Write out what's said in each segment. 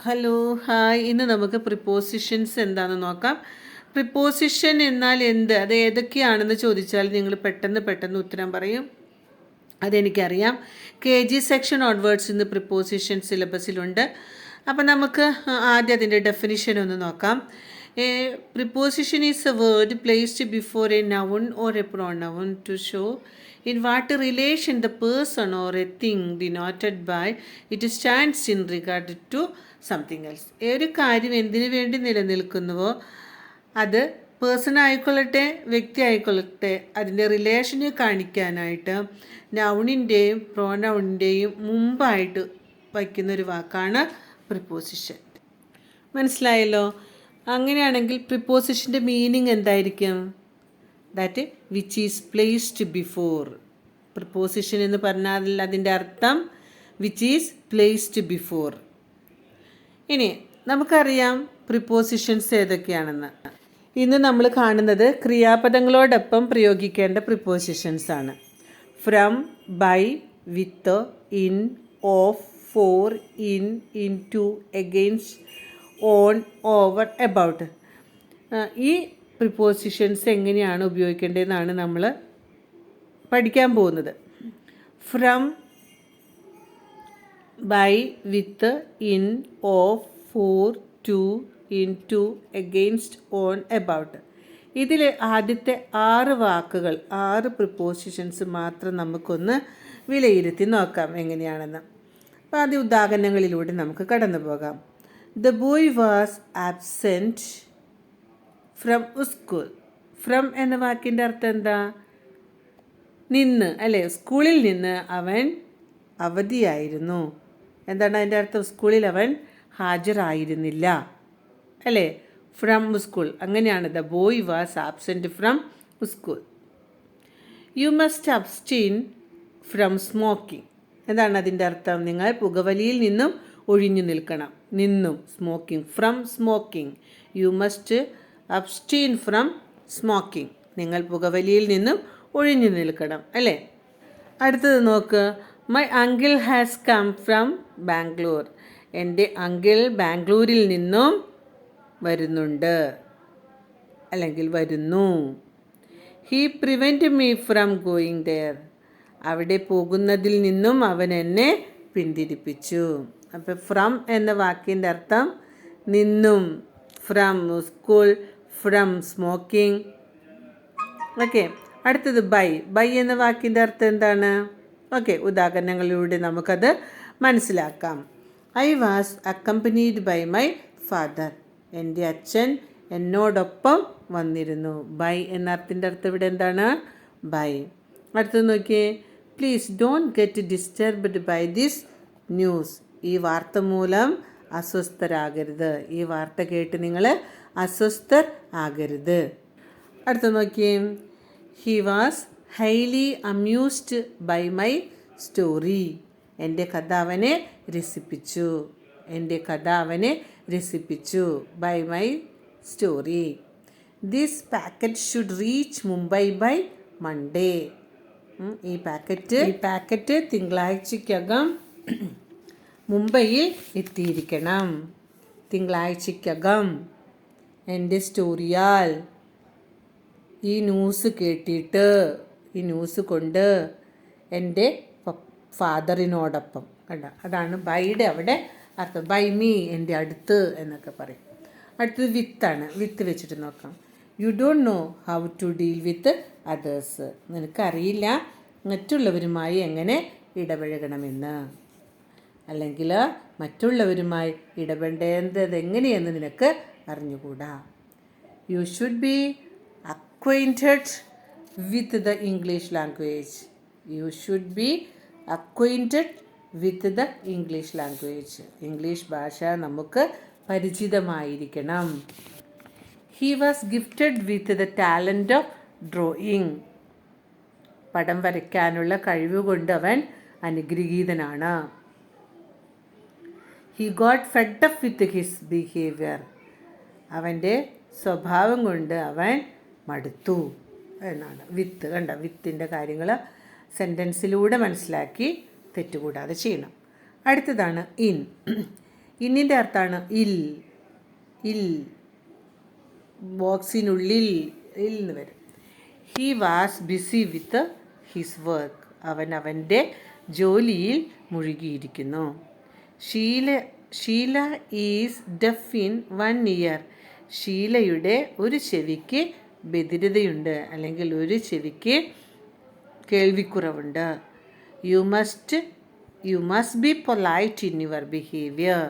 Hello hi. ഇന്ന് നമുക്ക് prepositions എന്താണെന്ന് നോക്കാം. പ്രിപ്പോസിഷൻ എന്നാൽ എന്ത്, അത് ഏതൊക്കെയാണെന്ന് ചോദിച്ചാൽ നിങ്ങൾ പെട്ടെന്ന് ഉത്തരം പറയും. അതെനിക്കറിയാം. KG സെക്ഷൻ ഓൺവേർഡ്സ് ഇന്ന് പ്രിപ്പോസിഷൻ സിലബസിലുണ്ട്. അപ്പം നമുക്ക് ആദ്യം അതിൻ്റെ ഡെഫിനിഷൻ ഒന്ന് നോക്കാം. A preposition is a word placed before a noun or a pronoun to show in what relation the person or a thing denoted by it stands in regard to something else. ഒരു കാര്യം എന്തിനു വേണ്ടി നിലനിൽക്കുന്നുവോ അത് person ആയിക്കൊള്ളട്ടെ വ്യക്തി ആയിക്കൊള്ളട്ടെ അതിൻ്റെ റിലേഷനെ കാണിക്കാനായിട്ട് നൗണിൻ്റെയും പ്രോനൗണിൻ്റെയും മുമ്പായിട്ട് വയ്ക്കുന്നൊരു വാക്കാണ് പ്രിപ്പോസിഷൻ. മനസ്സിലായല്ലോ? അങ്ങനെയാണെങ്കിൽ പ്രിപ്പോസിഷൻ്റെ മീനിങ് എന്തായിരിക്കും? That which is placed before. Preposition എന്ന് പറഞ്ഞാൽ അതിൻ്റെ അർത്ഥം വിച്ച് ഈസ് പ്ലേസ്ഡ് ബിഫോർ. ഇനി നമുക്കറിയാം പ്രിപ്പോസിഷൻസ് ഏതൊക്കെയാണെന്ന്. ഇന്ന് നമ്മൾ കാണുന്നത് ക്രിയാപദങ്ങളോടൊപ്പം പ്രയോഗിക്കേണ്ട പ്രിപ്പോസിഷൻസ് ആണ്. From, by, with, in, of, for, into, against, on, over, about. ഈ പ്രിപ്പോസിഷൻസ് എങ്ങനെയാണ് ഉപയോഗിക്കേണ്ടതെന്നാണ് നമ്മൾ പഠിക്കാൻ പോകുന്നത്. From, by, with, in, of, for, to, into, against, on, about. ഇതിൽ ആദ്യത്തെ 6 വാക്കുകൾ 6 പ്രിപ്പോസിഷൻസ് മാത്രം നമുക്കൊന്ന് വിലയിരുത്തി നോക്കാം എങ്ങനെയാണെന്ന്. അപ്പോൾ ആദ്യം ഉദാഹരണങ്ങളിലൂടെ നമുക്ക് കടന്നു പോകാം. The boy was absent from school. From എന്ന വാക്കിൻ്റെ അർത്ഥം എന്താ? നിന്ന്, അല്ലേ? സ്കൂളിൽ നിന്ന് അവൻ അവധിയായിരുന്നു. എന്താണ് അതിൻ്റെ അർത്ഥം? സ്കൂളിൽ അവൻ ഹാജരായിരുന്നില്ല, അല്ലേ? ഫ്രം സ്കൂൾ, അങ്ങനെയാണ്. The boy was absent from school. You must abstain from smoking. എന്താണ് അതിൻ്റെ അർത്ഥം? നിങ്ങൾ പുകവലിയിൽ നിന്നും ഒഴിഞ്ഞു നിൽക്കണം. നിന്നും, smoking, from smoking. You must abstain from smoking. നിങ്ങൾ പുകവലിയിൽ നിന്നും ഒഴിഞ്ഞു നിൽക്കണം, അല്ലേ? അടുത്തത് നോക്ക്. My uncle has come from Bangalore. എൻ്റെ അങ്കിൾ ബാംഗ്ലൂരിൽ നിന്നും വരുന്നുണ്ട്, അല്ലെങ്കിൽ വരുന്നു. He prevent me from going there. അവിടെ പോകുന്നതിൽ നിന്നും അവൻ എന്നെ പിന്തിരിപ്പിച്ചു. അപ്പോൾ ഫ്രം എന്ന വാക്കിൻ്റെ അർത്ഥം നിന്നും, from school, from smoking. Okay. അടുത്തത് ബൈ. ബൈ എന്ന വാക്കിൻ്റെ അർത്ഥം എന്താണ്? ഓക്കെ, ഉദാഹരണങ്ങളിലൂടെ നമുക്കത് മനസ്സിലാക്കാം. I was accompanied by my father. എൻ്റെ അച്ഛൻ എന്നോടൊപ്പം വന്നിരുന്നു. ബൈ എന്ന അർത്ഥത്തിൻ്റെ അർത്ഥം ഇവിടെ എന്താണ്? ബൈ. അടുത്തത് നോക്കിയേ. Please don't get disturbed by this news. ഈ വാർത്ത മൂലം അസ്വസ്ഥരാകരുത്. ഈ വാർത്ത കേട്ട് നിങ്ങൾ അസ്വസ്ഥർ ആകരുത്. അടുത്ത നോക്കിയേ. He was highly amused by my story. എൻ്റെ കഥ അവനെ രസിപ്പിച്ചു. എൻ്റെ കഥ അവനെ രസിപ്പിച്ചു. By my story. This packet should reach Mumbai by Monday. ഈ പാക്കറ്റ് തിങ്കളാഴ്ചക്കകം മുംബൈയിൽ എത്തിയിരിക്കണം. തിങ്കളാഴ്ചക്കകം. എൻ്റെ സ്റ്റോറിയാൽ, ഈ ന്യൂസ് കേട്ടിട്ട്, ഈ ന്യൂസ് കൊണ്ട് എൻ്റെ ഫാദറിനോടൊപ്പം. കണ്ട, അതാണ് ബൈയുടെ അവിടെ അർത്ഥം. ബൈ മീ, എൻ്റെ അടുത്ത് എന്നൊക്കെ പറയും. അടുത്തത് വിത്താണ്. വിത്ത് വെച്ചിട്ട് നോക്കാം. You don't know how to deal with others. നിനക്കറിയില്ല മറ്റുള്ളവരുമായി എങ്ങനെ ഇടപഴകണമെന്ന്, അല്ലെങ്കിൽ മറ്റുള്ളവരുമായി ഇടപെടേണ്ടത് എങ്ങനെയെന്ന് നിനക്ക് അറിഞ്ഞുകൂടാ. You should be acquainted with the English language. You should be acquainted with the English language. English ഭാഷ നമുക്ക് പരിചിതമായിരിക്കണം. He was gifted with the talent of drawing. പടം വരയ്ക്കാനുള്ള കഴിവുകൊണ്ട് അവൻ അനുഗ്രഹീതനാണ്. He got fed up with his behaviour. അവൻ്റെ സ്വഭാവം കൊണ്ട് അവൻ മടുത്തു എന്നാണ്. വിത്ത്, കണ്ട, വിത്തിൻ്റെ കാര്യങ്ങൾ സെൻറ്റൻസിലൂടെ മനസ്സിലാക്കി തെറ്റുകൂടാതെ ചെയ്യണം. അടുത്തതാണ് ഇൻ. ഇന്നിൻ്റെ അർത്ഥമാണ് ഇൽ. ഇൽ ബോക്സിനുള്ളിൽ ഇൽ എന്ന് വരും. He was busy with his work. അവൻ അവൻ്റെ ജോലിയിൽ മുഴുകിയിരിക്കുന്നു. Sheela is deaf in 1 ear. ഷീലയുടെ ഒരു ചെവിക്ക് ബധിരതയുണ്ട്, അല്ലെങ്കിൽ ഒരു ചെവിക്ക് കേൾവിക്കുറവുണ്ട്. You must be polite in your behaviour.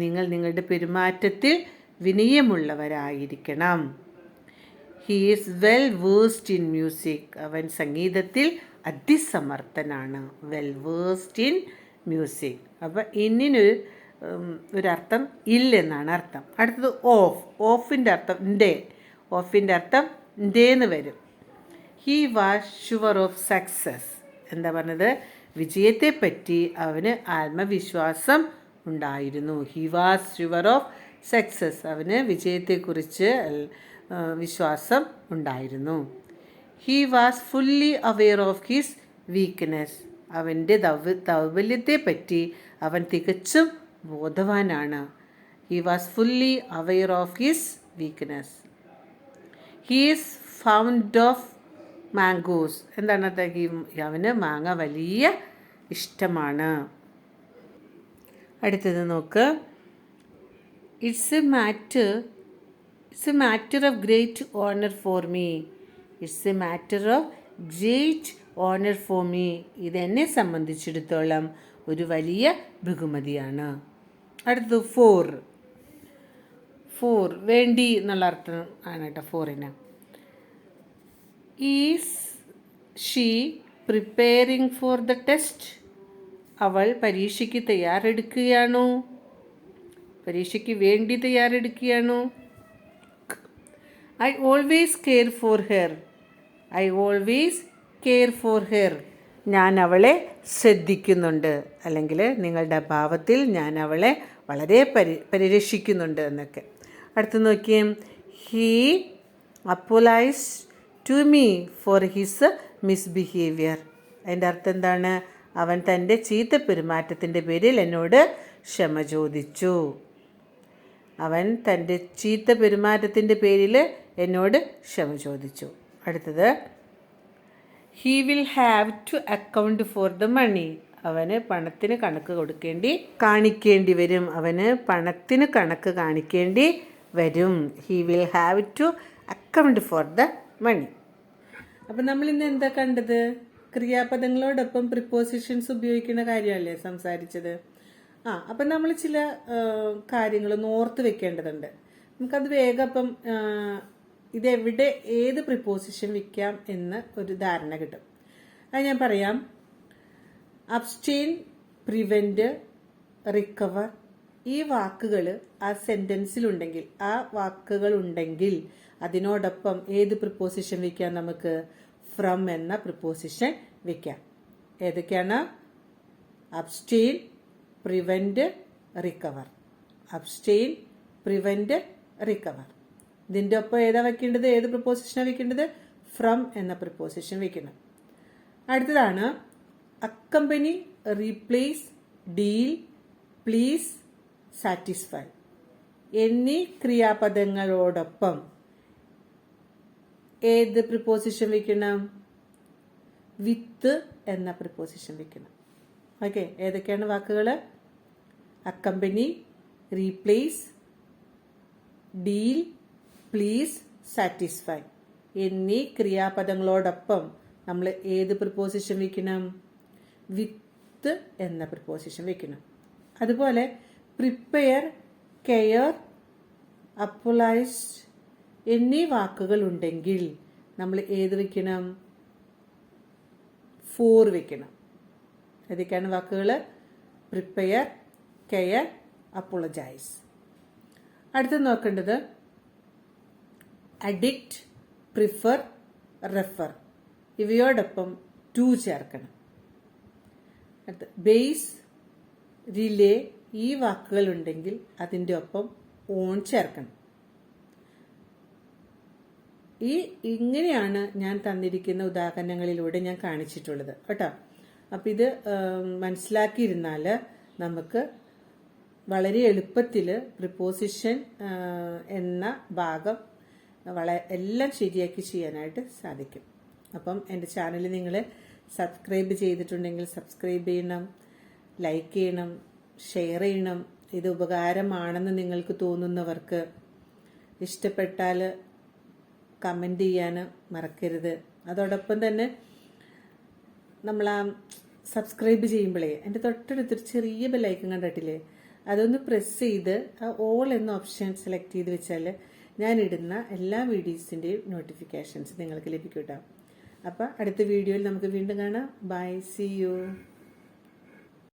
നിങ്ങൾ നിങ്ങളുടെ പെരുമാറ്റത്തിൽ വിനയമുള്ളവരായിരിക്കണം. He is well versed in music. അവൻ സംഗീതത്തിൽ അതിസമർത്ഥനാണ്. Well versed in music. അപ്പം ഇന്നിനൊരു ഒരർത്ഥം ഇൽ എന്നാണ് അർത്ഥം. അടുത്തത് ഓഫ്. ഓഫിൻ്റെ അർത്ഥം ഡേ. ഓഫിൻ്റെ അർത്ഥം ഡേന്ന് വരും. He was sure of success. എന്താ പറഞ്ഞത്? വിജയത്തെപ്പറ്റി അവന് ആത്മവിശ്വാസം ഉണ്ടായിരുന്നു. He was sure of success. അവന് വിജയത്തെക്കുറിച്ച് വിശ്വാസം ഉണ്ടായിരുന്നു. He was fully aware of his weakness. അവൻ്റെ ദൗർബല്യത്തെപ്പറ്റി അവൻ തികച്ചും ബോധവാനാണ്. He was fully aware of his weakness. He is fond of mangoes. എന്താണ് അവന് മാങ്ങ വലിയ ഇഷ്ടമാണ്. അടുത്തത് നോക്ക്. It's a matter of great honour for me. It's a matter of great honour for me. ഇതെന്നെ സംബന്ധിച്ചിടത്തോളം ഒരു വലിയ ബഹുമതിയാണ്. അടുത്തത് ഫോർ വേണ്ടി എന്നുള്ള അർത്ഥം ആണ് കേട്ടോ ഫോറിന്. Is she preparing for the test. അവൾ പരീക്ഷയ്ക്ക് തയ്യാറെടുക്കുകയാണോ? പരീക്ഷയ്ക്ക് വേണ്ടി തയ്യാറെടുക്കുകയാണോ? I always care for her. I always care for her. ഞാൻ അവളെ ശ്രദ്ധിക്കുന്നുണ്ട്, അല്ലെങ്കിൽ നിങ്ങളുടെ ഭാവത്തിൽ ഞാൻ അവളെ വളരെ പരിരക്ഷിക്കുന്നുണ്ട് എന്നൊക്കെ. അടുത്ത് നോക്കിയേ. He apologises to me for his misbehaviour. അതിൻ്റെ അർത്ഥം എന്താണ്? അവൻ തൻ്റെ ചീത്ത പെരുമാറ്റത്തിൻ്റെ പേരിൽ എന്നോട് ക്ഷമ ചോദിച്ചു. അവൻ തൻ്റെ ചീത്ത പെരുമാറ്റത്തിൻ്റെ പേരിൽ എന്നോട് ക്ഷമ ചോദിച്ചു. അടുത്തത് he will have to account for the money. അവന് പണത്തിന് കണക്ക് കാണിക്കേണ്ടി വരും. അവന് പണത്തിന് കണക്ക് കാണിക്കേണ്ടി വരും. He will have to account for the money. അപ്പം നമ്മൾ ഇന്ന് എന്താ കണ്ടത്? ക്രിയാപദങ്ങളോടൊപ്പം പ്രിപ്പോസിഷൻസ് ഉപയോഗിക്കുന്ന കാര്യമല്ലേ സംസാരിച്ചത്. അപ്പം നമ്മൾ ചില കാര്യങ്ങളൊന്ന് ഓർത്ത് വെക്കേണ്ടതുണ്ട്. നമുക്കത് വേഗം അപ്പം ഇതെവിടെ ഏത് പ്രിപ്പോസിഷൻ വയ്ക്കാം എന്ന് ഒരു ധാരണ കിട്ടും. അത് ഞാൻ പറയാം. അബ്സ്റ്റെയിൻ, പ്രിവെൻറ്റ്, റിക്കവർ ഈ വാക്കുകൾ ആ സെൻറ്റൻസിലുണ്ടെങ്കിൽ, ആ വാക്കുകളുണ്ടെങ്കിൽ അതിനോടൊപ്പം ഏത് പ്രിപ്പോസിഷൻ വയ്ക്കാം? നമുക്ക് ഫ്രം എന്ന പ്രിപ്പോസിഷൻ വയ്ക്കാം. ഏതൊക്കെയാണ്? Abstain, prevent, recover. Abstain, prevent, recover. ഇതിൻ്റെ ഒപ്പം ഏതാ വയ്ക്കേണ്ടത്? ഏത് പ്രിപ്പോസിഷനാണ് വയ്ക്കേണ്ടത്? ഫ്രം എന്ന പ്രിപ്പോസിഷൻ വയ്ക്കണം. അടുത്തതാണ് accompany, replace, deal, please, satisfy എന്നീ ക്രിയാപദങ്ങളോടൊപ്പം ഏത് പ്രിപ്പോസിഷൻ വയ്ക്കണം? വിത്ത് എന്ന പ്രിപ്പോസിഷൻ വയ്ക്കണം. ഓക്കെ, ഏതൊക്കെയാണ് വാക്കുകൾ? Accompany, replace, deal, please, satisfy എന്നീ ക്രിയാപദങ്ങളോടൊപ്പം നമ്മൾ ഏത് പ്രിപ്പോസിഷൻ വയ്ക്കണം? വിത്ത് എന്ന പ്രിപ്പോസിഷൻ വയ്ക്കണം. അതുപോലെ പ്രിപ്പയർ, കെയർ, അപ്പോളൈസ് എന്നീ വാക്കുകൾ ഉണ്ടെങ്കിൽ നമ്മൾ ഏത് വയ്ക്കണം? ഫോർ വയ്ക്കണം. ഏതൊക്കെയാണ് വാക്കുകൾ? Prepare, care, apologise. അടുത്ത് നോക്കേണ്ടത് അഡിക്റ്റ്, പ്രിഫർ, റെഫർ ഇവയോടൊപ്പം ടു ചേർക്കണം. അടുത്ത് ബേസ്, റിലേ ഈ വാക്കുകൾ ഉണ്ടെങ്കിൽ അതിൻ്റെ ഒപ്പം ഓൺ ചേർക്കണം. ഇങ്ങനെയാണ് ഞാൻ തന്നിരിക്കുന്ന ഉദാഹരണങ്ങളിലൂടെ ഞാൻ കാണിച്ചിട്ടുള്ളത് കേട്ടോ. അപ്പം ഇത് മനസ്സിലാക്കിയിരുന്നാൽ നമുക്ക് വളരെ എളുപ്പത്തിൽ പ്രിപ്പോസിഷൻ എന്ന ഭാഗം എല്ലാം ശരിയാക്കി ചെയ്യാനായിട്ട് സാധിക്കും. അപ്പം എൻ്റെ ചാനൽ നിങ്ങൾ സബ്സ്ക്രൈബ് ചെയ്തിട്ടുണ്ടെങ്കിൽ സബ്സ്ക്രൈബ് ചെയ്യണം, ലൈക്ക് ചെയ്യണം, ഷെയർ ചെയ്യണം. ഇത് ഉപകാരമാണെന്ന് നിങ്ങൾക്ക് തോന്നുന്നവർക്ക് ഇഷ്ടപ്പെട്ടാൽ കമൻറ്റ് ചെയ്യാൻ മറക്കരുത്. അതോടൊപ്പം തന്നെ നമ്മൾ ആ സബ്സ്ക്രൈബ് ചെയ്യുമ്പോഴേ എൻ്റെ തൊട്ടടുത്തൊരു ചെറിയ ബെല്ലൈക്കൺ കണ്ടിട്ടില്ലേ, അതൊന്ന് പ്രസ് ചെയ്ത് ആ ഓൾ എന്ന ഓപ്ഷൻ സെലക്ട് ചെയ്ത് വെച്ചാൽ ഞാനിടുന്ന എല്ലാ വീഡിയോസിൻ്റെയും നോട്ടിഫിക്കേഷൻസ് നിങ്ങൾക്ക് ലഭിക്കും കേട്ടോ. അപ്പോൾ അടുത്ത വീഡിയോയിൽ നമുക്ക് വീണ്ടും കാണാം. Bye, see U.